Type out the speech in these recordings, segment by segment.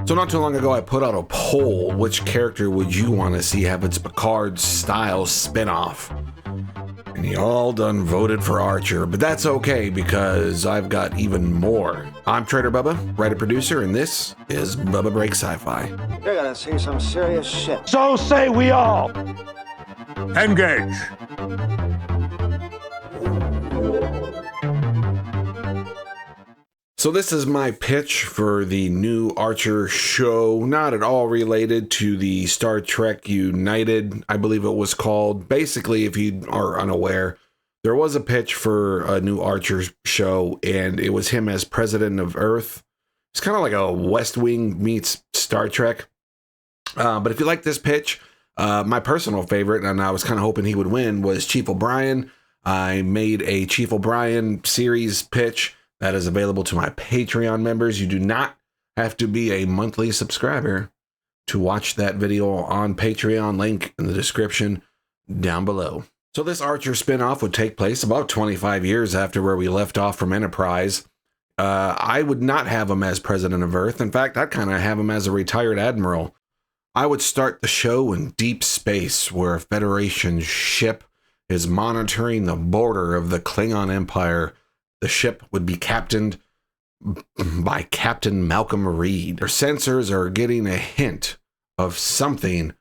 So not too long ago, I put out a poll. Which character would you want to see have its Picard-style spin-off? And you all done voted for Archer, but that's okay because I've got even more. I'm Trader Bubba, writer-producer, and this is Bubba Breaks Sci-Fi. You're gonna see some serious shit. So say we all. Engage. So this is my pitch for the new Archer show, not at all related to the Star Trek United, I believe it was called. Basically, if you are unaware, there was a pitch for a new Archer show, and it was him as president of Earth. It's kind of like a West Wing meets Star Trek. But if you like this pitch, my personal favorite, and I was kind of hoping he would win, was Chief O'Brien. I made a Chief O'Brien series pitch that is available to my Patreon members. You do not have to be a monthly subscriber to watch that video on Patreon, link in the description down below. So this Archer spinoff would take place about 25 years after where we left off from Enterprise. I would not have him as president of Earth. In fact, I'd kind of have him as a retired admiral. I would start the show in deep space where a Federation ship is monitoring the border of the Klingon Empire. The ship would be captained by Captain Malcolm Reed. Their sensors are getting a hint of something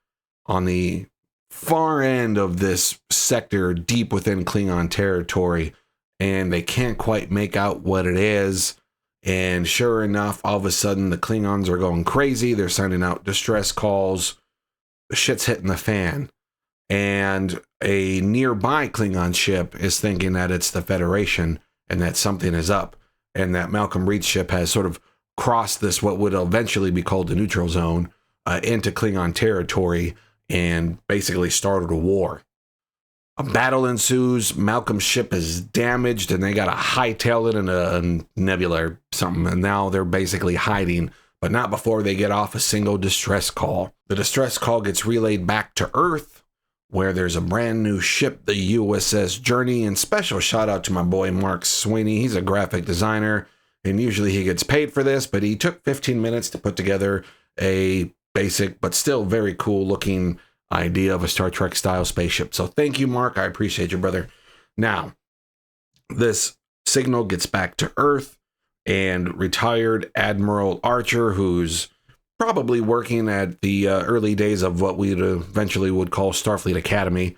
on the far end of this sector deep within Klingon territory, and they can't quite make out what it is. And sure enough, all of a sudden the Klingons are going crazy. They're sending out distress calls. The shit's hitting the fan. And a nearby Klingon ship is thinking that it's the Federation and that something is up, and that Malcolm Reed's ship has sort of crossed this, what would eventually be called the neutral zone, into Klingon territory, and basically started a war. A battle ensues. Malcolm's ship is damaged, and they got to hightail it in a nebula or something, and now they're basically hiding, but not before they get off a single distress call. The distress call gets relayed back to Earth, where there's a brand new ship, the USS Journey, and special shout out to my boy Mark Sweeney. He's a graphic designer, and usually he gets paid for this, but he took 15 minutes to put together a basic but still very cool looking idea of a Star Trek style spaceship. So thank you, Mark. I appreciate you, brother. Now, this signal gets back to Earth, and retired Admiral Archer, who's probably working at the early days of what we eventually would call Starfleet Academy.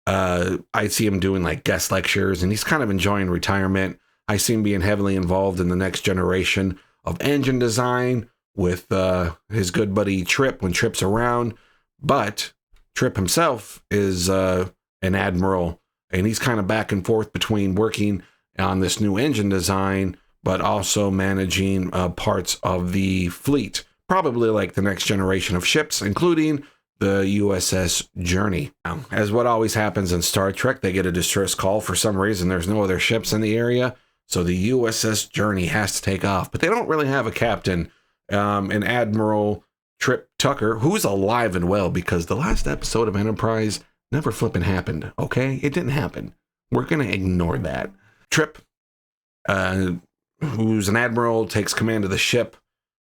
I see him doing like guest lectures, and he's kind of enjoying retirement. I see him being heavily involved in the next generation of engine design with his good buddy Trip when Trip's around. But Trip himself is an admiral, and he's kind of back and forth between working on this new engine design, but also managing parts of the fleet. Probably like the next generation of ships, including the USS Journey. Now, as what always happens in Star Trek, they get a distress call. For some reason, there's no other ships in the area, so the USS Journey has to take off. But they don't really have a captain. And Admiral Trip Tucker, who's alive and well, because the last episode of Enterprise never flipping happened, okay? It didn't happen. We're going to ignore that. Trip, who's an admiral, takes command of the ship,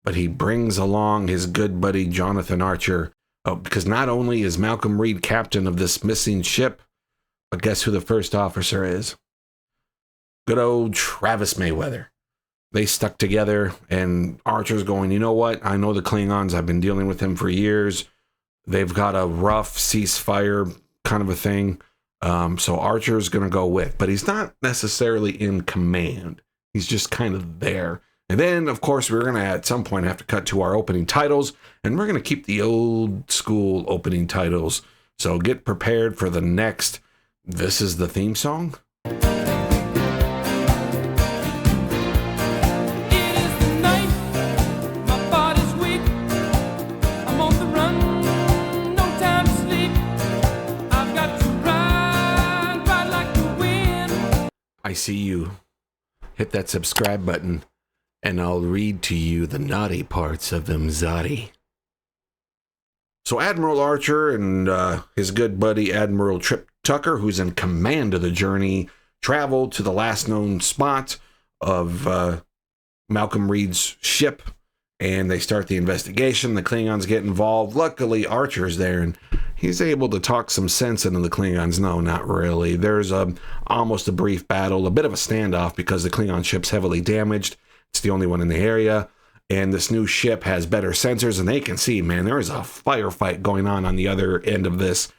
but he brings along his good buddy Jonathan Archer. Oh, because not only is Malcolm Reed captain of this missing ship, but guess who the first officer is? Good old Travis Mayweather. They stuck together, and Archer's going, you know what? I know the Klingons. I've been dealing with them for years. They've got a rough ceasefire kind of a thing. So Archer's going to go with, but he's not necessarily in command. He's just kind of there. And then, of course, we're going to, at some point, have to cut to our opening titles, and we're going to keep the old school opening titles. So get prepared for the next. This is the theme song. I see you. Hit that subscribe button, and I'll read to you the naughty parts of Imzadi. So Admiral Archer and his good buddy Admiral Trip Tucker, who's in command of the Journey, travel to the last known spot of Malcolm Reed's ship, and they start the investigation. The Klingons get involved. Luckily, Archer's there, and he's able to talk some sense into the Klingons. No, not really. There's almost a brief battle, a bit of a standoff, because the Klingon ship's heavily damaged. It's the only one in the area, and this new ship has better sensors, and they can see, man, there is a firefight going on the other end of this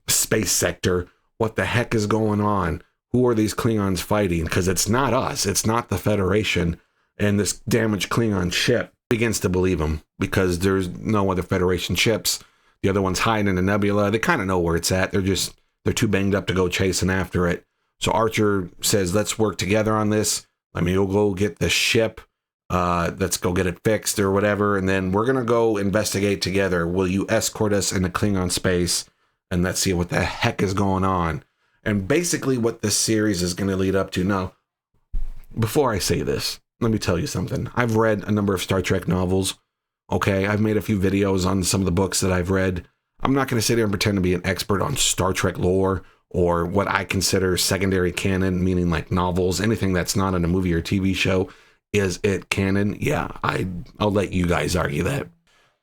space sector. What the heck is going on? Who are these Klingons fighting? Because it's not us. It's not the Federation. And this damaged Klingon ship begins to believe them, because there's no other Federation ships. The other one's hiding in the nebula. They kind of know where it's at. They're too banged up to go chasing after it. So Archer says, let's work together on this. Let me go get the ship. Let's go get it fixed or whatever. And then we're going to go investigate together. Will you escort us into Klingon space? And let's see what the heck is going on. And basically what this series is going to lead up to. Now, before I say this, let me tell you something. I've read a number of Star Trek novels. Okay, I've made a few videos on some of the books that I've read. I'm not going to sit here and pretend to be an expert on Star Trek lore or what I consider secondary canon, meaning like novels, anything that's not in a movie or TV show. Is it canon? Yeah, I'll let you guys argue that.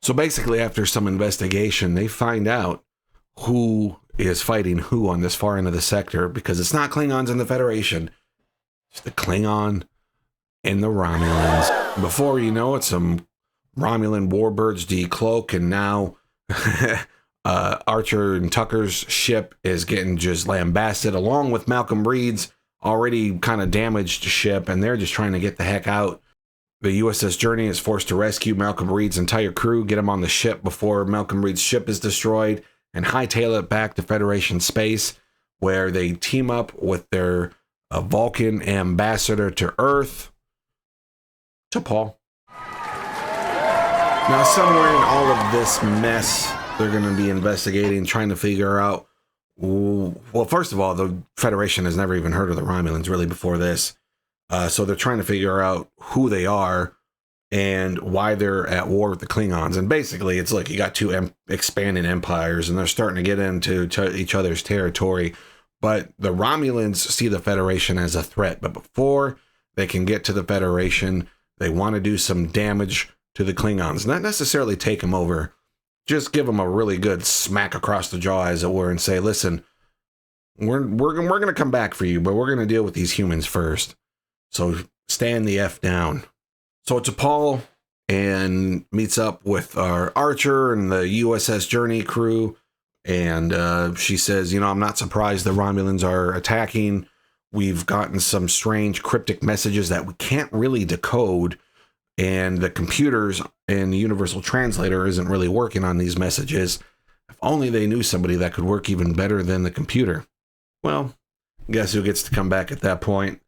So basically, after some investigation, they find out who is fighting who on this far end of the sector, because it's not Klingons in the Federation. It's the Klingon and the Romulans. Before you know it, some Romulan Warbirds decloak, and now Archer and Tucker's ship is getting just lambasted, along with Malcolm Reed's already kind of damaged ship, and they're just trying to get the heck out. The USS Journey is forced to rescue Malcolm Reed's entire crew, get him on the ship before Malcolm Reed's ship is destroyed, and hightail it back to Federation space, where they team up with their Vulcan Ambassador to Earth, T'Pol. Now, somewhere in all of this mess, they're going to be investigating, trying to figure out, well, first of all, the Federation has never even heard of the Romulans really before this. So they're trying to figure out who they are and why they're at war with the Klingons. And basically, it's like you got two expanding empires, and they're starting to get into each other's territory. But the Romulans see the Federation as a threat. But before they can get to the Federation, they want to do some damage to the Klingons. Not necessarily take them over. Just give them a really good smack across the jaw, as it were, and say, listen, we're going to come back for you, but we're going to deal with these humans first. So stand the F down. So T'Pol and meets up with our Archer and the USS Journey crew. And she says, I'm not surprised the Romulans are attacking. We've gotten some strange cryptic messages that we can't really decode. And the computers and the universal translator isn't really working on these messages. If only they knew somebody that could work even better than the computer. Well, guess who gets to come back at that point?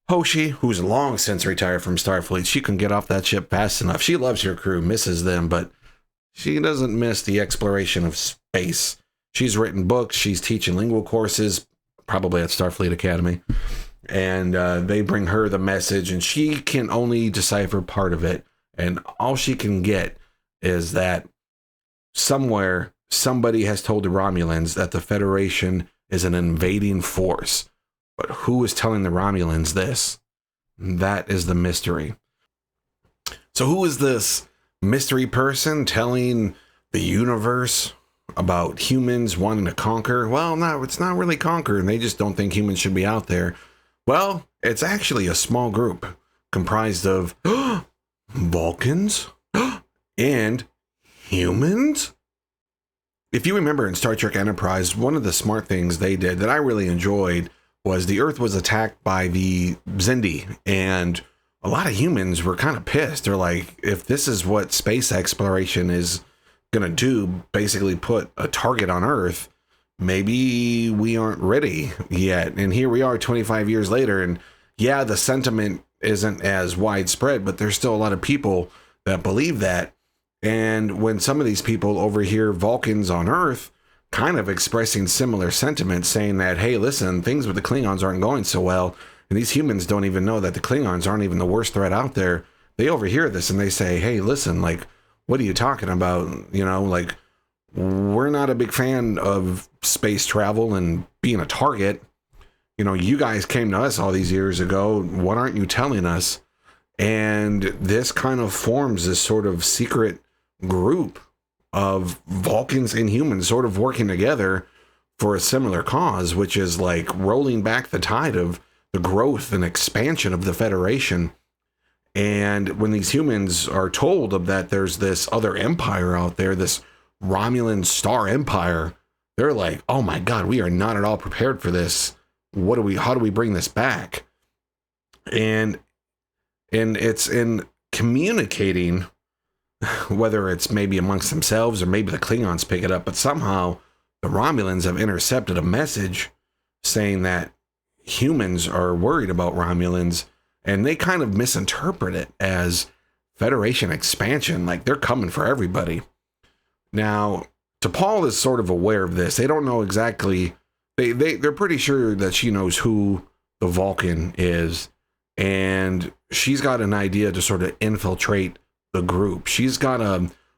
Hoshi, who's long since retired from Starfleet. She can get off that ship fast enough. She loves her crew, misses them, but she doesn't miss the exploration of space. She's written books. She's teaching lingual courses, probably at Starfleet Academy. And they bring her the message, and she can only decipher part of it. And all she can get is that somewhere somebody has told the Romulans that the Federation is an invading force. But who is telling the Romulans this? That is the mystery. So who is this mystery person telling the universe about humans wanting to conquer? Well, no, it's not really conquer, and they just don't think humans should be out there. Well, it's actually a small group comprised of Vulcans and humans. If you remember in Star Trek Enterprise, one of the smart things they did that I really enjoyed was the Earth was attacked by the Xindi, and a lot of humans were kind of pissed. They're like, if this is what space exploration is going to do, basically put a target on Earth, maybe we aren't ready yet. And here we are 25 years later, and yeah, the sentiment isn't as widespread, but there's still a lot of people that believe that. And when some of these people overhear Vulcans on Earth kind of expressing similar sentiments, saying that, hey, listen, things with the Klingons aren't going so well, and these humans don't even know that the Klingons aren't even the worst threat out there, they overhear this and they say, hey, listen, like, what are you talking about? Like, we're not a big fan of space travel and being a target. You guys came to us all these years ago. What aren't you telling us? And this kind of forms this sort of secret group of Vulcans and humans sort of working together for a similar cause, which is like rolling back the tide of the growth and expansion of the Federation. And when these humans are told of that there's this other empire out there, this Romulan Star Empire, they're like, oh my God, we are not at all prepared for this. How do we bring this back? And it's in communicating, whether it's maybe amongst themselves or maybe the Klingons pick it up, but somehow the Romulans have intercepted a message saying that humans are worried about Romulans, and they kind of misinterpret it as Federation expansion, like they're coming for everybody. Now, T'Pol is sort of aware of this. They don't know exactly. They're pretty sure that she knows who the Vulcan is, and she's got an idea to sort of infiltrate the group. She's got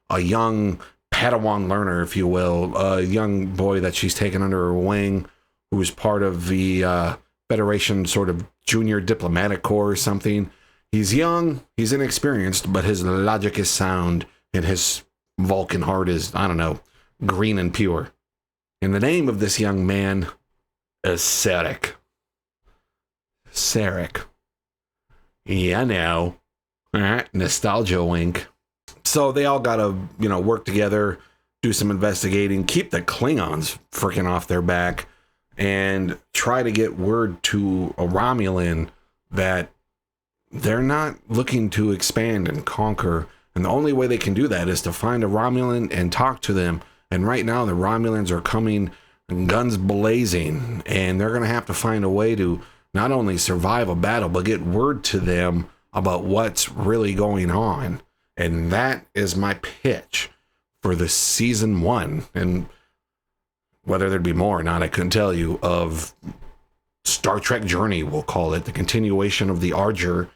a young Padawan learner, if you will, a young boy that she's taken under her wing, who's part of the Federation sort of junior diplomatic corps or something. He's young, he's inexperienced, but his logic is sound, and his Vulcan heart is, I don't know, green and pure. And the name of this young man is Sarek. Sarek. Yeah, I know. All right, nostalgia wink. So they all gotta, work together, do some investigating, keep the Klingons freaking off their back, and try to get word to a Romulan that they're not looking to expand and conquer. And the only way they can do that is to find a Romulan and talk to them. And right now the Romulans are coming guns blazing, and they're going to have to find a way to not only survive a battle, but get word to them about what's really going on. And that is my pitch for the season 1. And whether there'd be more or not, I couldn't tell you, of Star Trek Journey, we'll call it, the continuation of the Archer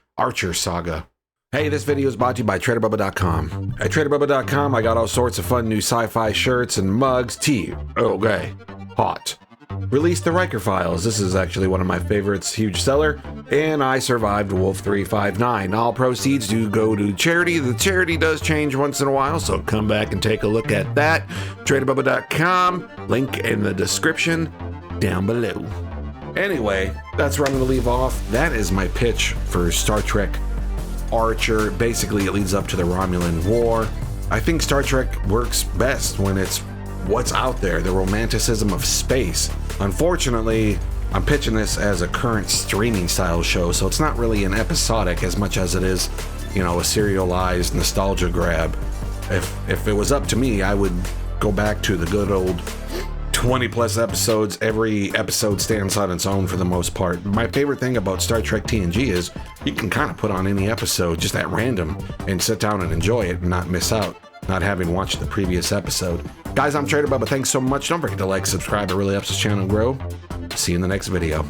saga. Hey, this video is brought to you by TraderBubba.com. At TraderBubba.com, I got all sorts of fun new sci-fi shirts and mugs, tea, okay, hot. Released the Riker Files. This is actually one of my favorites, huge seller, and I survived Wolf 359. All proceeds do go to charity. The charity does change once in a while, so come back and take a look at that. TraderBubba.com, link in the description down below. Anyway, that's where I'm going to leave off. That is my pitch for Star Trek Archer. Basically, it leads up to the Romulan War. I think Star Trek works best when it's what's out there, the romanticism of space. Unfortunately, I'm pitching this as a current streaming style show, so it's not really an episodic as much as it is, a serialized nostalgia grab. If it was up to me, I would go back to the good old 20 plus episodes. Every episode stands on its own for the most part. My favorite thing about Star Trek TNG is you can kind of put on any episode just at random and sit down and enjoy it and not miss out, not having watched the previous episode. Guys, I'm Trader Bubba. Thanks so much. Don't forget to like, subscribe. It really helps this channel grow. See you in the next video.